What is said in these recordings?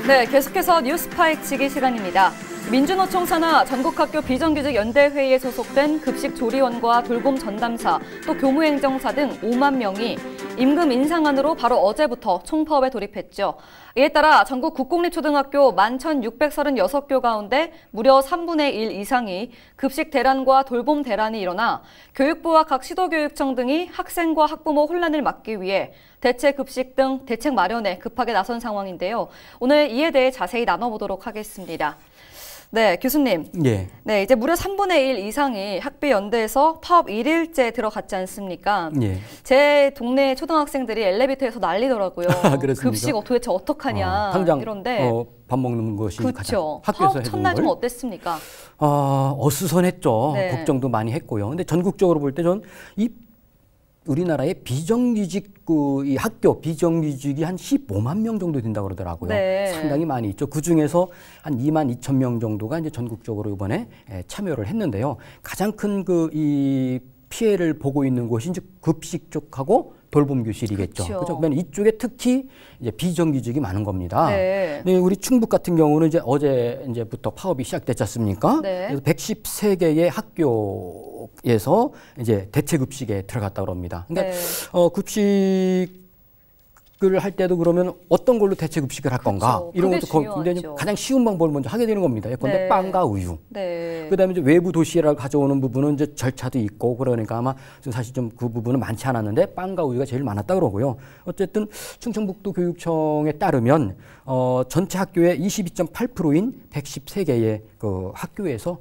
네, 계속해서 뉴스파이치기 시간입니다. 민주노총 산하 전국학교 비정규직 연대회의에 소속된 급식조리원과 돌봄 전담사, 또 교무행정사 등 5만 명이 임금 인상안으로 바로 어제부터 총파업에 돌입했죠. 이에 따라 전국 국공립초등학교 11,636교 가운데 무려 3분의 1 이상이 급식 대란과 돌봄 대란이 일어나 교육부와 각 시도교육청 등이 학생과 학부모 혼란을 막기 위해 대체 급식 등 대책 마련에 급하게 나선 상황인데요. 오늘 이에 대해 자세히 나눠보도록 하겠습니다. 네, 교수님. 예. 네, 이제 무려 3분의 1 이상이 학비연대에서 파업 1일째 들어갔지 않습니까? 예. 제 동네 초등학생들이 엘리베이터에서 난리더라고요. 급식 도대체 어떡하냐. 당장 이런데 밥 먹는 것이 그렇죠. 가장 학교에서 파업 첫날 좀 어땠습니까? 어수선했죠. 네. 걱정도 많이 했고요. 근데 전국적으로 볼 때 전 이 우리나라의 비정규직 이 학교 비정규직이 한 15만 명 정도 된다고 그러더라고요. 네. 상당히 많이 있죠. 그 중에서 한 2만 2천 명 정도가 이제 전국적으로 이번에 참여를 했는데요. 가장 큰 이 피해를 보고 있는 곳이 이제 급식 쪽하고 돌봄 교실이겠죠. 그렇죠. 그러면 이쪽에 특히 이제 비정규직이 많은 겁니다. 네. 네, 우리 충북 같은 경우는 이제 어제부터 파업이 시작됐지 않습니까? 네. 그래서 113개의 학교에서 이제 대체 급식에 들어갔다고 합니다. 그러니까 네. 급식을 할 때도 그러면 어떤 걸로 대체 급식을 할 건가? 그렇죠. 이런 것도 중요하죠. 굉장히 가장 쉬운 방법을 먼저 하게 되는 겁니다. 예컨대 네. 빵과 우유. 네. 그다음에 이제 외부 도시락을 가져오는 부분은 이제 절차도 있고 그러니까 아마 사실 좀 그 부분은 많지 않았는데 빵과 우유가 제일 많았다 그러고요. 어쨌든 충청북도 교육청에 따르면 전체 학교의 22.8%인 113개의 그 학교에서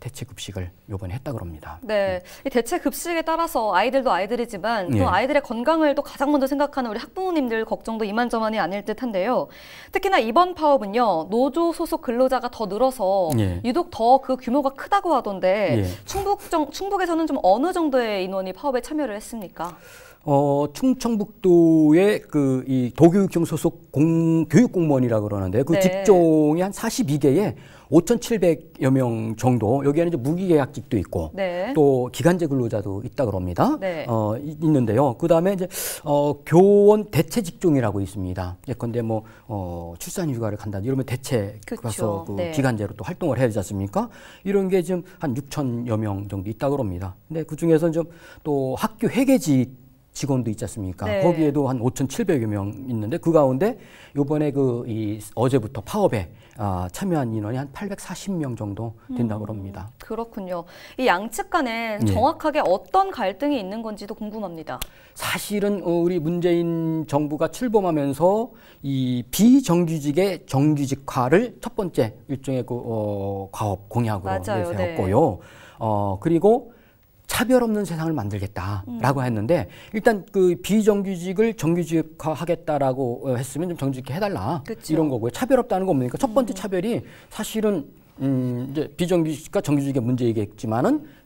대체 급식을 요번에 했다 그럽니다. 네, 이 대체 급식에 따라서 아이들도 아이들이지만 또 예. 아이들의 건강을 또 가장 먼저 생각하는 우리 학부모님들 걱정도 이만저만이 아닐 듯한데요. 특히나 이번 파업은요, 노조 소속 근로자가 더 늘어서 예. 유독 더 그 규모가 크다고 하던데 예. 충북에서는 좀 어느 정도의 인원이 파업에 참여를 했습니까? 충청북도의 이 도교육청 소속 교육공무원이라고 그러는데 그 네. 직종이 한 42개에 5,700여 명 정도, 여기에는 이제 무기계약직도 있고 네. 또 기간제 근로자도 있다 그럽니다. 네. 있는데요. 그 다음에 이제 교원 대체 직종이라고 있습니다. 예컨대 출산휴가를 간다 이러면 대체 그쵸. 가서 네. 기간제로 또 활동을 해야 되지 않습니까? 이런 게 지금 한 6,000여 명 정도 있다 그럽니다. 근데 그 중에서는 좀 또 학교 회계직 직원도 있지 않습니까? 네. 거기에도 한 5,700여 명 있는데 그 가운데 요번에 어제부터 파업에 참여한 인원이 한 840명 정도 된다고 합니다. 그렇군요. 이 양측 간에 예. 정확하게 어떤 갈등이 있는 건지도 궁금합니다. 사실은 우리 문재인 정부가 출범하면서 이 비정규직의 정규직화를 첫 번째 일종의 과업 공약으로 맞아요. 내세웠고요. 그리고 차별 없는 세상을 만들겠다라고 했는데 일단 그 비정규직을 정규직화하겠다라고 했으면 좀 정규직화 해달라. 그쵸. 이런 거고요. 차별 없다는 건 뭡니까? 첫 번째 차별이 사실은 이제 비정규직과 정규직의 문제이겠지만은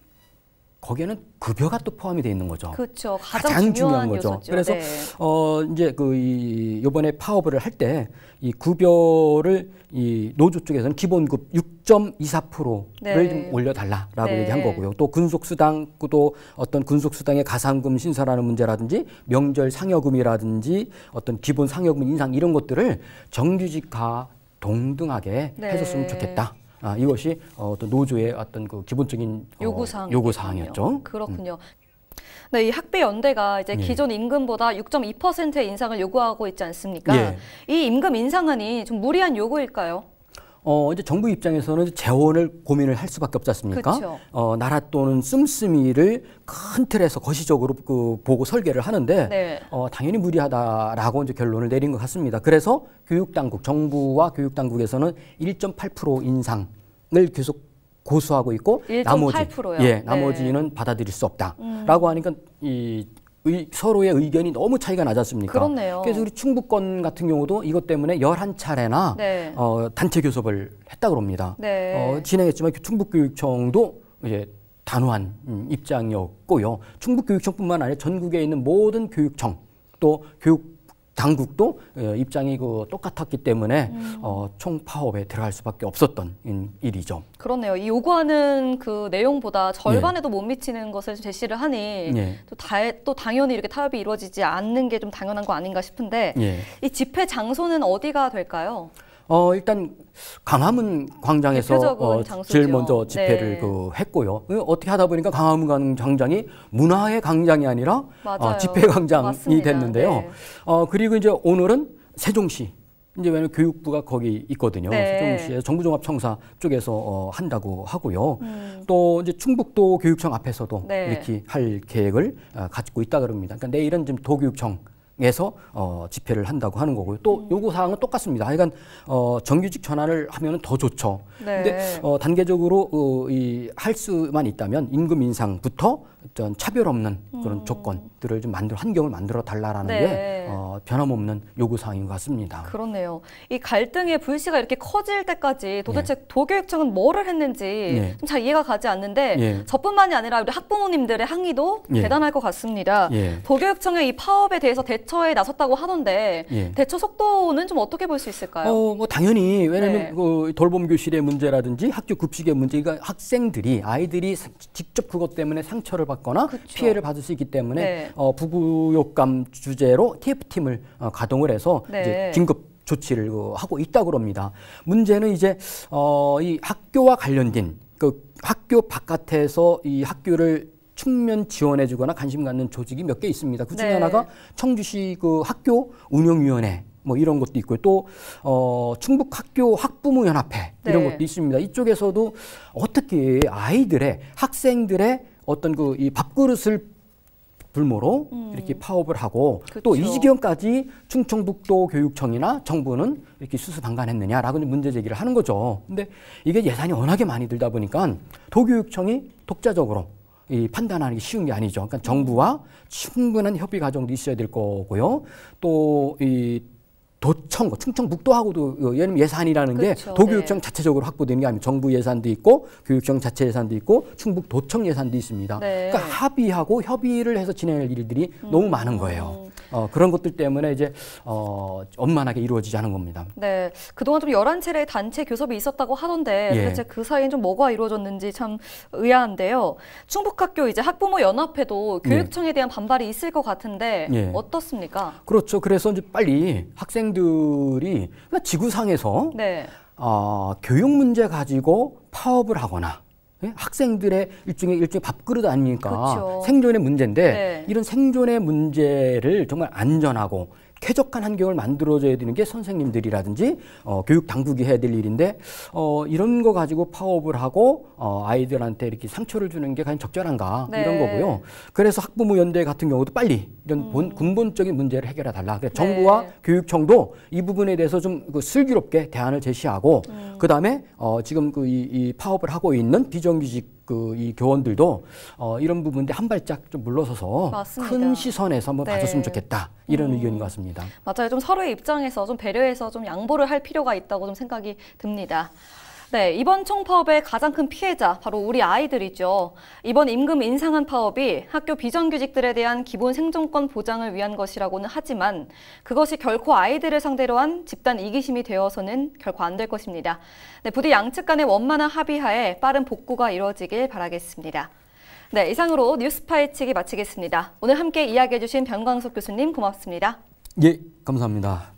거기에는 급여가 또 포함이 돼 있는 거죠. 그렇죠. 가장 중요한 거죠. 요소죠. 그래서 네. 이제 이번에 파업을 할 때 이 급여를 이 노조 쪽에서는 기본급 6.24%를 네. 좀 올려달라라고 네. 얘기한 거고요. 또 군속수당, 또 어떤 군속수당의 가산금 신설하는 문제라든지 명절 상여금이라든지 어떤 기본 상여금 인상 이런 것들을 정규직화 동등하게 네. 해줬으면 좋겠다. 이것이 어떤 노조의 어떤 그 기본적인 요구사항이었죠. 그렇군요. 네, 이 학비연대가 이제 예. 기존 임금보다 6.2%의 인상을 요구하고 있지 않습니까? 예. 이 임금 인상안이 좀 무리한 요구일까요? 이제 정부 입장에서는 재원을 고민을 할 수밖에 없지 않습니까? 그쵸. 나라 또는 씀씀이를 큰 틀에서 거시적으로 보고 설계를 하는데 네. 당연히 무리하다라고 이제 결론을 내린 것 같습니다. 그래서 교육당국, 정부와 교육당국에서는 1.8% 인상을 계속 고수하고 있고 1.8%요? 나머지는 네. 받아들일 수 없다라고 하니까 서로의 의견이 너무 차이가 나지 않습니까? 그렇네요. 그래서 우리 충북권 같은 경우도 이것 때문에 11차례나 네. 단체 교섭을 했다고 합니다. 네. 진행했지만 충북교육청도 이제 단호한 입장이었고요. 충북교육청뿐만 아니라 전국에 있는 모든 교육청 또 교육 당국도 입장이 똑같았기 때문에 총파업에 들어갈 수밖에 없었던 일이죠. 그렇네요. 이 요구하는 그 내용보다 절반에도 못 미치는 것을 제시를 하니 또 당연히 이렇게 타협이 이루어지지 않는 게 좀 당연한 거 아닌가 싶은데 이 집회 장소는 어디가 될까요? 일단 광화문 광장에서 대표적인 장소죠. 제일 먼저 집회를 네. 했고요. 어떻게 하다 보니까 광화문 광장이 문화의 광장이 아니라 맞아요. 집회 광장이 맞습니다. 됐는데요. 네. 그리고 이제 오늘은 세종시. 이제 왜냐면 교육부가 거기 있거든요. 네. 세종시에서 정부종합청사 쪽에서 한다고 하고요. 또 이제 충북도 교육청 앞에서도 네. 이렇게 할 계획을 가지고 있다 그럽니다. 그러니까 내일은 지금 도교육청에서 집회를 한다고 하는 거고요. 또 요구 사항은 똑같습니다. 하여간 정규직 전환을 하면은 더 좋죠. 네. 근데 단계적으로 할 수만 있다면 임금 인상부터 어떤 차별 없는 그런 조건들을 좀 환경을 만들어 달라라는 네. 게 변함없는 요구 사항인 것 같습니다. 그렇네요. 이 갈등의 불씨가 이렇게 커질 때까지 도대체 도교육청은 뭐를 했는지 좀 잘 이해가 가지 않는데 저뿐만이 아니라 우리 학부모님들의 항의도 대단할 것 같습니다. 도교육청의 이 파업에 대해서 대처에 나섰다고 하던데 대처 속도는 좀 어떻게 볼 수 있을까요? 뭐 당연히 왜냐하면 그 돌봄 교실의 문제라든지 학교 급식의 문제가 학생들이 아이들이 직접 그것 때문에 상처를 받거나 그쵸. 피해를 받을 수 있기 때문에 부부욕감 주제로 TF팀을 가동을 해서 이제 긴급 조치를 하고 있다고 합니다. 문제는 이제 이 학교와 관련된 그 학교 바깥에서 이 학교를 측면 지원해주거나 관심 갖는 조직이 몇 개 있습니다. 그 중에 하나가 청주시 그 학교 운영위원회 뭐 이런 것도 있고요. 또 충북 학교 학부모 연합회 이런 것도 있습니다. 이쪽에서도 어떻게 아이들의 학생들의 어떤 그 이 밥그릇을 불모로 이렇게 파업을 하고 또 이 지경까지 충청북도 교육청이나 정부는 이렇게 수수방관했느냐라고 문제 제기를 하는 거죠. 근데 이게 예산이 워낙에 많이 들다 보니까 도교육청이 독자적으로 판단하는 게 쉬운 게 아니죠. 그러니까 정부와 충분한 협의 과정도 있어야 될 거고요. 또 도청, 충청북도하고도 예산이라는 게 도교육청 자체적으로 확보되는 게 아니고 정부 예산도 있고 교육청 자체 예산도 있고 충북도청 예산도 있습니다. 그러니까 합의하고 협의를 해서 진행할 일들이 너무 많은 거예요. 그런 것들 때문에 이제 원만하게 이루어지지 않은 겁니다. 네, 그동안 좀 11차례의 단체 교섭이 있었다고 하던데 도대체 그 사이엔 좀 뭐가 이루어졌는지 참 의아한데요. 충북학교 이제 학부모 연합회도 교육청에 대한 반발이 있을 것 같은데 어떻습니까? 그렇죠. 그래서 이제 빨리 학생들이 그러니까 지구상에서 교육 문제 가지고 파업을 하거나 학생들의 일종의 밥그릇 아닙니까? 그렇죠. 생존의 문제인데 이런 생존의 문제를 정말 안전하고 쾌적한 환경을 만들어줘야 되는 게 선생님들이라든지 교육 당국이 해야 될 일인데 이런 거 가지고 파업을 하고 아이들한테 이렇게 상처를 주는 게 과연 적절한가 이런 거고요. 그래서 학부모 연대 같은 경우도 빨리 이런 근본적인 문제를 해결해 달라. 정부와 교육청도 이 부분에 대해서 좀 슬기롭게 대안을 제시하고 그 다음에 지금 이 파업을 하고 있는 비정규직 이 교원들도 이런 부분에 한 발짝 좀 물러서서 맞습니다. 큰 시선에서 한번 봐줬으면 좋겠다 이런 의견인 것 같습니다. 맞아요. 좀 서로의 입장에서 좀 배려해서 좀 양보를 할 필요가 있다고 좀 생각이 듭니다. 네, 이번 총파업의 가장 큰 피해자 바로 우리 아이들이죠. 이번 임금 인상한 파업이 학교 비정규직들에 대한 기본 생존권 보장을 위한 것이라고는 하지만 그것이 결코 아이들을 상대로 한 집단 이기심이 되어서는 결코 안 될 것입니다. 네, 부디 양측 간의 원만한 합의하에 빠른 복구가 이루어지길 바라겠습니다. 네, 이상으로 뉴스 파헤치기 마치겠습니다. 오늘 함께 이야기해 주신 변광석 교수님 고맙습니다. 예, 감사합니다.